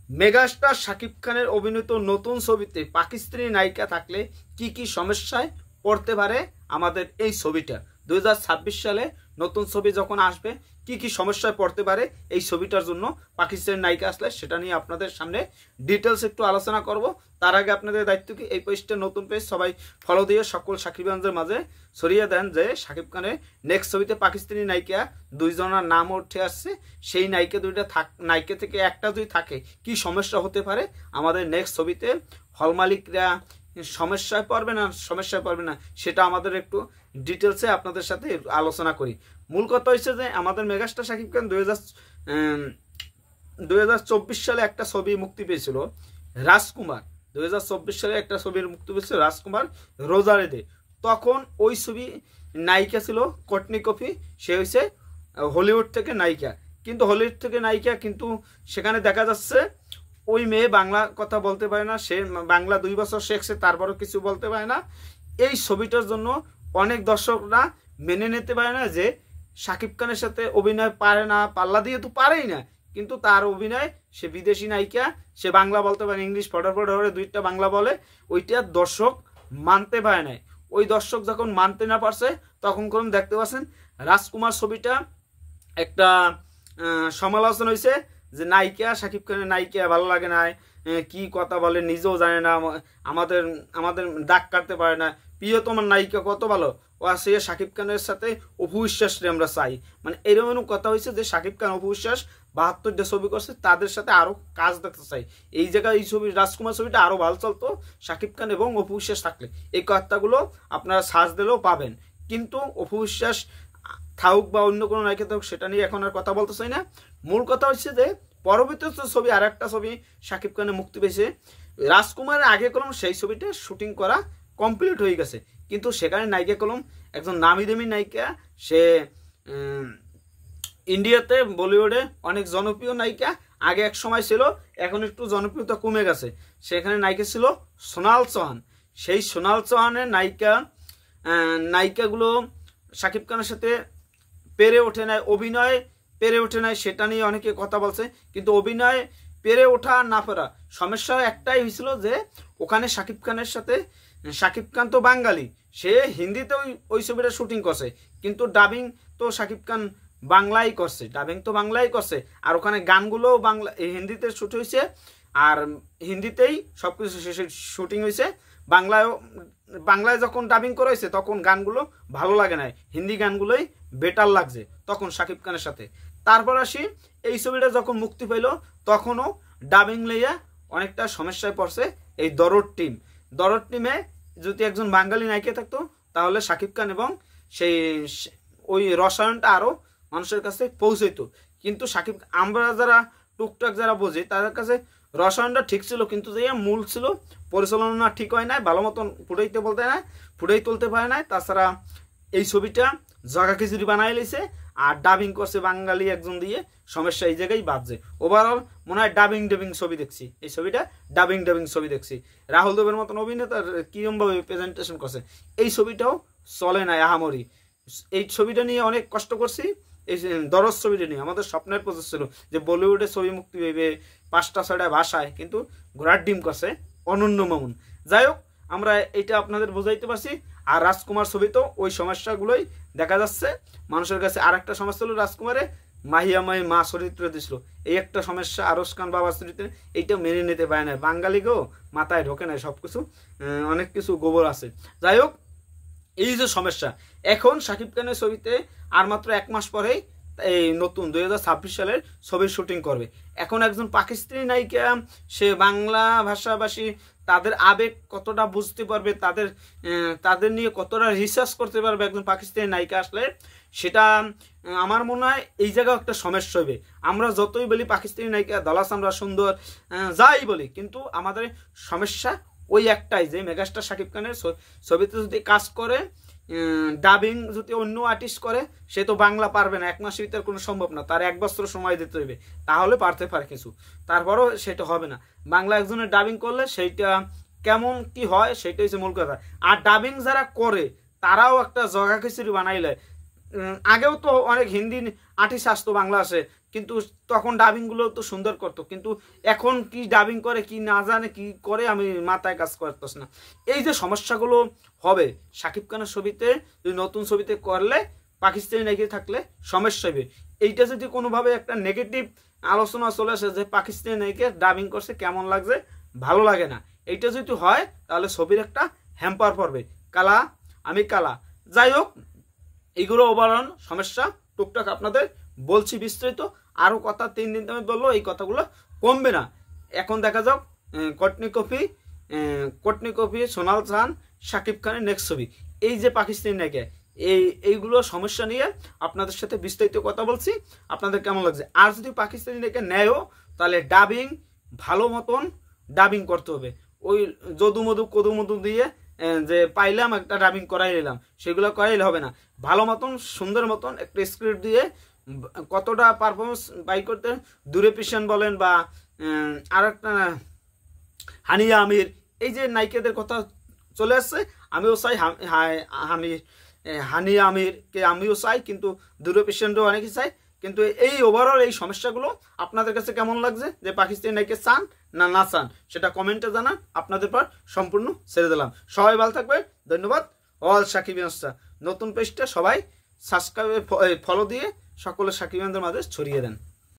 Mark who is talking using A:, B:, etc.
A: Megastar Shakib খানের অভিনীত নতুন ছবিতে পাকিস্তানি নায়িকা থাকলে কি কি সমস্যায় পড়তে পারে আমাদের এই ছবিটা 2026 সালে নতুন ছবি যখন আসবে কি কি সমস্যায় পড়তে পারে এই ছবিটার জন্য পাকিস্তানি নায়িকা আসলে সেটা নিয়ে আপনাদের সামনে ডিটেলস একটু আলোচনা করব। তার আগে আপনাদের দায়িত্ব কি এই পেজটা নতুন পেজ সবাই ফলো দিয়ে সকল সাকিবানদের মাঝে ছড়িয়ে দেন যে শাকিব খানের নেক্সট ছবিতে পাকিস্তানি নায়িকা দুইজনের নাম উঠে আসছে। সেই নায়িকা দুইটা নায়িকা থেকে একটা যদি থাকে কি সমস্যা হতে পারে আমাদের নেক্সট ছবিতে, হল মালিকরা সমস্যায় পড়বে না সেটা আমাদের একটু ডিটেলসে আপনাদের সাথে আলোচনা করি। মূল কথা হচ্ছে যে আমাদের মেগাস্টার শাকিব খান 2024 সালে একটা ছবি মুক্তি পেয়েছিল রাজকুমার। 2024 সালে একটা ছবির মুক্তি পেয়েছিল রাজকুমার রোজারেদে। তখন ওই ছবি নায়িকা ছিল কটনি কফি, সে হয়েছে হলিউড থেকে নায়িকা। কিন্তু হলিউড থেকে নায়িকা কিন্তু সেখানে দেখা যাচ্ছে ওই মেয়ে বাংলা কথা বলতে পারে না, সে বাংলা 2 বছর শিখছে তারপরও কিছু বলতে পারে না। এই ছবিটার জন্য অনেক দর্শকরা মেনে নিতে পারে না যে শাকিব খানের সাথে অভিনয় পারে না, পাল্লা দিয়ে তো পারেই না, কিন্তু তার অভিনয়, সে বিদেশি নায়িকা, সে বাংলা বলতে পারে, ইংলিশ ফটাফট ধরে দুইটা বাংলা বলে, ওইটা দর্শক মানতে পারে না। ওই দর্শক যখন মানতে না পারছে তখন কোন দেখতে পাচ্ছেন রাজকুমার ছবিটা একটা সমালোচনা হয়েছে যে নায়িকা শাকিব খানের নায়িকা ভালো লাগে না, কি কথা বলে নিজেও জানে না, আমাদের আমাদের দাগ কাটতে পারে না, প্রিয়তমার নায়িকা কত ভালো, ও আসে শাকিব খানের সাথে অপু বিশ্বাসরে আমরা চাই। মানে এরকম কথা হয়েছে যে শাকিব খান অপু বিশ্বাস 72টা ছবি করছে, তাদের সাথে আরও কাজ দেখতে চাই। এই জায়গায় এই ছবি রাজকুমার ছবিটা আরও ভালো চলতো শাকিব খান এবং অপু বিশ্বাস থাকলে। এই কথাগুলো আপনারা সার্চ দিলেও পাবেন। কিন্তু অপু বিশ্বাস থাকুক বা অন্য কোনো নায়িকা থাকুক সেটা নিয়ে এখন আর কথা বলতে চাই না। মূল কথা হচ্ছে যে পরবর্তী ছবি আর একটা ছবি শাকিব খানে মুক্তি পেয়েছে রাজকুমারের আগে কলম, সেই ছবিটা শুটিং করা কমপ্লিট হয়ে গেছে। কিন্তু সেখানে নায়িকা কলম একজন নামি দামি নায়িকা, সে ইন্ডিয়াতে বলিউডে অনেক জনপ্রিয় নায়িকা, আগে এক সময় ছিল, এখন একটু জনপ্রিয়তা কমে গেছে। সেখানে নায়িকা ছিল সোনাল চৌহান। সেই সোনাল চৌহানের নায়িকাগুলো শাকিব খানের সাথে পেরে ওঠে নাই, অভিনয় পেরে ওঠে নাই, সেটা নিয়ে অনেকে কথা বলছে। কিন্তু অভিনয় পেরে ওঠা না পারা সমস্যা একটাই হয়েছিল যে ওখানে শাকিব খানের সাথে, শাকিব খান তো বাঙালি, সে হিন্দিতে ওই ছবিটা শুটিং করছে, কিন্তু ডাবিং তো শাকিব খান বাংলায় করছে, ডাবিং তো বাংলায় করছে, আর ওখানে গানগুলোও বাংলা হিন্দিতে শুট হয়েছে, আর হিন্দিতেই সব কিছু শুটিং হয়েছে। বাংলায় যখন ডাবিং করা হয়েছে তখন গানগুলো ভালো লাগে না, হিন্দি গানগুলোই বেটার লাগছে তখন শাকিব খানের সাথে। তারপর আসি এই ছবিটা যখন মুক্তি পেল তখনও ডাবিং লইয়া অনেকটা সমস্যায় পড়ছে এই দরদ টিমে। যদি একজন বাঙালি নায়িকা থাকতো তাহলে শাকিব খান এবং সেই ওই রসায়নটা আরও মানুষের কাছে পৌঁছাইতো। কিন্তু আমরা যারা টুকটাক যারা বোঝে তাদের কাছে রসায়নটা ঠিক ছিল, কিন্তু যে মূল ছিল পরিচালনা ঠিক হয় নাই, ভালো মতন ফুটাই তুলতে পারে নাই। তাছাড়া এই ছবিটা জগা খিচুড়ি বানাই লেছে আর ডাবিং করছে বাঙালি একজন দিয়ে, সমস্যা এই জায়গায় বাজছে। ওভারঅল মনে হয় ডাবিং ছবি দেখছি, এই ছবিটা ডাবিং ছবি দেখছি। রাহুল দেবের মতন অভিনেতা কিরমভাবে প্রেজেন্টেশন করছে, এই ছবিটাও চলে না আহামরি। এই ছবিটা নিয়ে অনেক কষ্ট করছি, এই দরজ ছবিটা নিয়ে আমাদের স্বপ্নের প্রচেষ্টা ছিল যে বলিউডে ছবি মুক্তি পেবে 5টা-6টা ভাষায়, কিন্তু ঘোড়ার ডিম করছে অনন্য মামুন। যাই হোক, আমরা এটা আপনাদের বোঝাইতে পারছি। আর রাজকুমার ছবি তো ওই সমস্যাগুলোই দেখা যাচ্ছে মানুষের কাছে। আর একটা সমস্যা হলো রাজকুমারে মাহিয়া মাহি মা চরিত্র দিছিল, এই একটা সমস্যা। আরস খান বাবা চরিত্রে এইটা মেনে নিতে পারে না, বাঙালি গো মাথায় ঢোকে না সব কিছু, অনেক কিছু গোবর আছে। যাই হোক, এই যে সমস্যা, এখন শাকিব খানের ছবিতে আর মাত্র 1 মাস পরেই এই নতুন 2026 সালের ছবির শুটিং করবে। এখন একজন পাকিস্তানি নায়িকা, সে বাংলা ভাষাভাষী, তাদের আবেগ কতটা বুঝতে পারবে, তাদের নিয়ে কতটা রিসার্চ করতে পারবে একজন পাকিস্তানি নায়িকা আসলে, সেটা আমার মনে হয় এই জায়গাও একটা সমস্যা হবে। আমরা যতই বলি পাকিস্তানি নায়িকা দলাস আমরা সুন্দর যাই বলি, কিন্তু আমাদের সমস্যা ওই একটাই যে মেগাস্টার শাকিব খানের ছবিতে যদি কাজ করে, ডাবিং যদি অন্য আর্টিস্ট করে, সে তো বাংলা পারবে না, 1 মাসের ভিতরে কোনো সম্ভব না, তার 1 বছর সময় দিতে হইবে, তাহলে পারতে পারে কিছু, তারপরও সেটা হবে না। বাংলা একজনের ডাবিং করলে সেইটা কেমন কি হয় সেটা হচ্ছে মূল কথা। আর ডাবিং যারা করে তারাও একটা জগা খিচুড়ি বানাইলে, আগেও তো অনেক হিন্দি আর্টিস্ট আসতো বাংলা আসে, কিন্তু তখন ডাবিংগুলো তো সুন্দর করতো, কিন্তু এখন কি ডাবিং করে কি না জানে কি করে আমি মাথায় কাজ করতেছ না। এই যে সমস্যাগুলো হবে শাকিব খানের ছবিতে, যদি নতুন ছবিতে করলে পাকিস্তানি নাকি থাকলে সমস্যা হবে। এইটা যদি কোনোভাবে একটা নেগেটিভ আলোচনা চলে আসে যে পাকিস্তানি নায়িকে ডাবিং করছে কেমন লাগছে, ভালো লাগে না, এইটা যদি হয় তাহলে ছবির একটা হ্যাম্পার পড়বে। কালা আমি কালা, যাই হোক এইগুলো ওভারঅল সমস্যা টুকটাক আপনাদের বলছি বিস্তারিত। আরও কথা 3 দিন আমি বললো এই কথাগুলো কমবে না। এখন দেখা যাক কটনি কফি সোনাল খান শাকিব খানের নেক্সট ছবি, এই যে পাকিস্তানি নায়িকা, এইগুলো সমস্যা নিয়ে আপনাদের সাথে বিস্তারিত কথা বলছি। আপনাদের কেমন লাগছে? আর যদি পাকিস্তানি নায়িকা নেয়ও তাহলে ডাবিং ভালো মতন ডাবিং করতে হবে। ওই যদু মধু দিয়ে যে পাইলাম একটা ডাবিং করাই নিলাম সেগুলো করাইলে হবে না। ভালো মতন সুন্দর মতন একটা স্ক্রিপ্ট দিয়ে কতটা পারফরমেন্স বাই করতে, দূরে পিশন বলেন বা আর একটা হানিয়া আমির, এই যে নায়িকাদের কথা চলে আসছে, আমিও চাই হানিয়া আমিরকে আমিও চাই, কিন্তু দূরে পিশনও অনেকেই চাই। কিন্তু এই ওভারঅল এই সমস্যাগুলো আপনাদের কাছে কেমন লাগছে, যে পাকিস্তানি নায়িকা চান না না চান সেটা কমেন্টে জানান, আপনাদের পর সম্পূর্ণ ছেড়ে দিলাম। সবাই ভালো থাকবে, ধন্যবাদ। অল সাকিবিয়ানসরা নতুন পেজটা সবাই সাবস্ক্রাইব ফলো দিয়ে সকলে সাকিবিয়ানদের মাঝে ছড়িয়ে দেন।